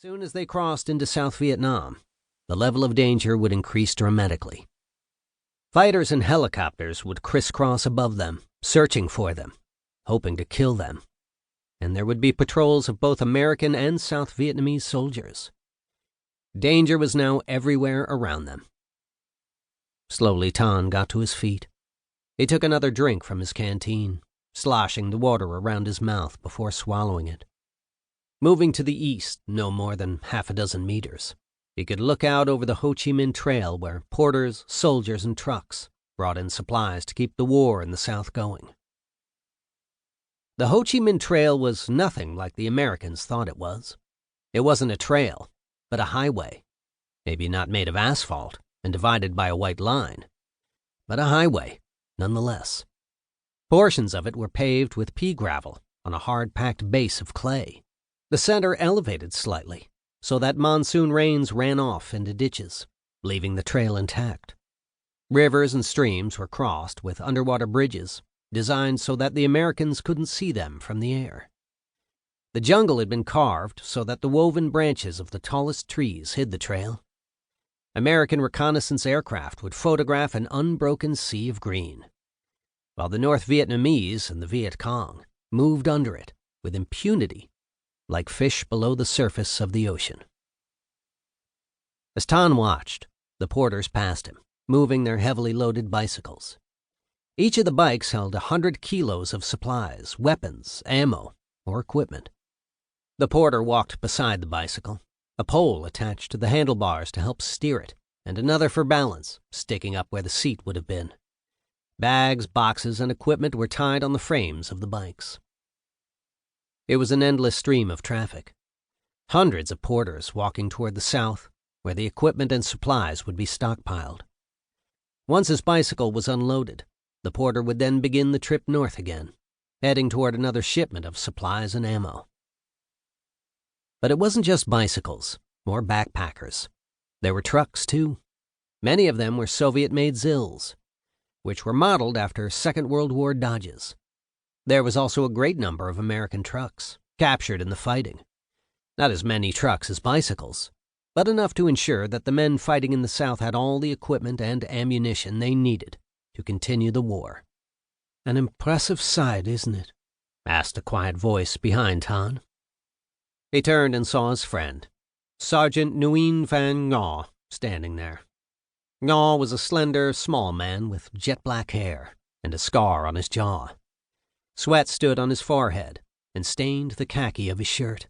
Soon as they crossed into South Vietnam, the level of danger would increase dramatically. Fighters and helicopters would crisscross above them, searching for them, hoping to kill them. And there would be patrols of both American and South Vietnamese soldiers. Danger was now everywhere around them. Slowly, Tan got to his feet. He took another drink from his canteen, sloshing the water around his mouth before swallowing it. Moving to the east no more than half a dozen meters, he could look out over the Ho Chi Minh Trail where porters, soldiers, and trucks brought in supplies to keep the war in the South going. The Ho Chi Minh Trail was nothing like the Americans thought it was. It wasn't a trail, but a highway, maybe not made of asphalt and divided by a white line, but a highway nonetheless. Portions of it were paved with pea gravel on a hard-packed base of clay. The center elevated slightly, so that monsoon rains ran off into ditches, leaving the trail intact. Rivers and streams were crossed with underwater bridges, designed so that the Americans couldn't see them from the air. The jungle had been carved so that the woven branches of the tallest trees hid the trail. American reconnaissance aircraft would photograph an unbroken sea of green, while the North Vietnamese and the Viet Cong moved under it with impunity, like fish below the surface of the ocean. As Tan watched, the porters passed him, moving their heavily loaded bicycles. Each of the bikes held 100 kilos of supplies, weapons, ammo, or equipment. The porter walked beside the bicycle, a pole attached to the handlebars to help steer it, and another for balance, sticking up where the seat would have been. Bags, boxes, and equipment were tied on the frames of the bikes. It was an endless stream of traffic. Hundreds of porters walking toward the south, where the equipment and supplies would be stockpiled. Once his bicycle was unloaded, the porter would then begin the trip north again, heading toward another shipment of supplies and ammo. But it wasn't just bicycles or backpackers. There were trucks, too. Many of them were Soviet-made Zills, which were modeled after Second World War Dodges. There was also a great number of American trucks, captured in the fighting. Not as many trucks as bicycles, but enough to ensure that the men fighting in the South had all the equipment and ammunition they needed to continue the war. "An impressive sight, isn't it?" asked a quiet voice behind Tan. He turned and saw his friend, Sergeant Nui Ba Den-where, standing there. Ngo was a slender, small man with jet-black hair and a scar on his jaw. Sweat stood on his forehead and stained the khaki of his shirt,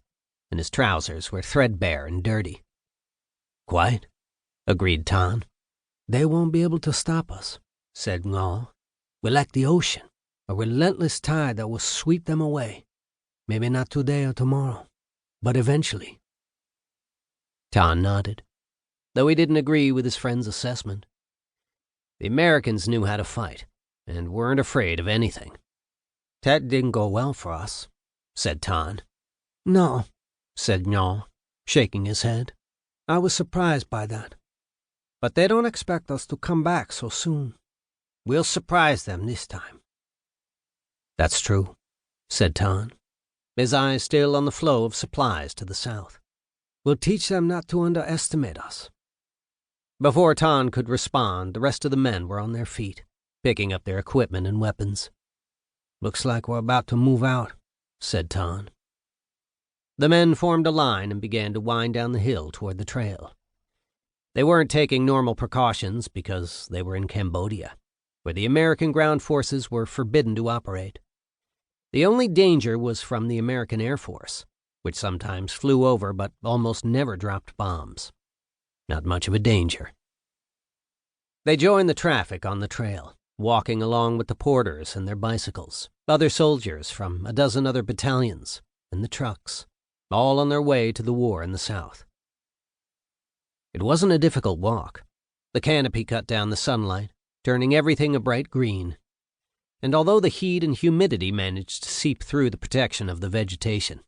and his trousers were threadbare and dirty. "Quite," agreed Tan. "They won't be able to stop us," said Ngo. "We're like the ocean, a relentless tide that will sweep them away. Maybe not today or tomorrow, but eventually." Tan nodded, though he didn't agree with his friend's assessment. The Americans knew how to fight and weren't afraid of anything. "That didn't go well for us," said Tan. "No," said Ngo, shaking his head. "I was surprised by that. But they don't expect us to come back so soon. We'll surprise them this time." "That's true," said Tan, his eyes still on the flow of supplies to the south. "We'll teach them not to underestimate us." Before Tan could respond, the rest of the men were on their feet, picking up their equipment and weapons. "Looks like we're about to move out," said Tan. The men formed a line and began to wind down the hill toward the trail. They weren't taking normal precautions because they were in Cambodia, where the American ground forces were forbidden to operate. The only danger was from the American Air Force, which sometimes flew over but almost never dropped bombs. Not much of a danger. They joined the traffic on the trail, walking along with the porters and their bicycles, other soldiers from a dozen other battalions, and the trucks, all on their way to the war in the South. It wasn't a difficult walk. The canopy cut down the sunlight, turning everything a bright green. And although the heat and humidity managed to seep through the protection of the vegetation,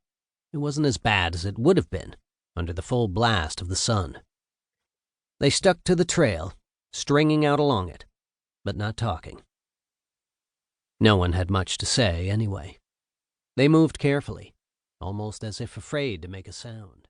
it wasn't as bad as it would have been under the full blast of the sun. They stuck to the trail, stringing out along it, but not talking. No one had much to say anyway. They moved carefully, almost as if afraid to make a sound.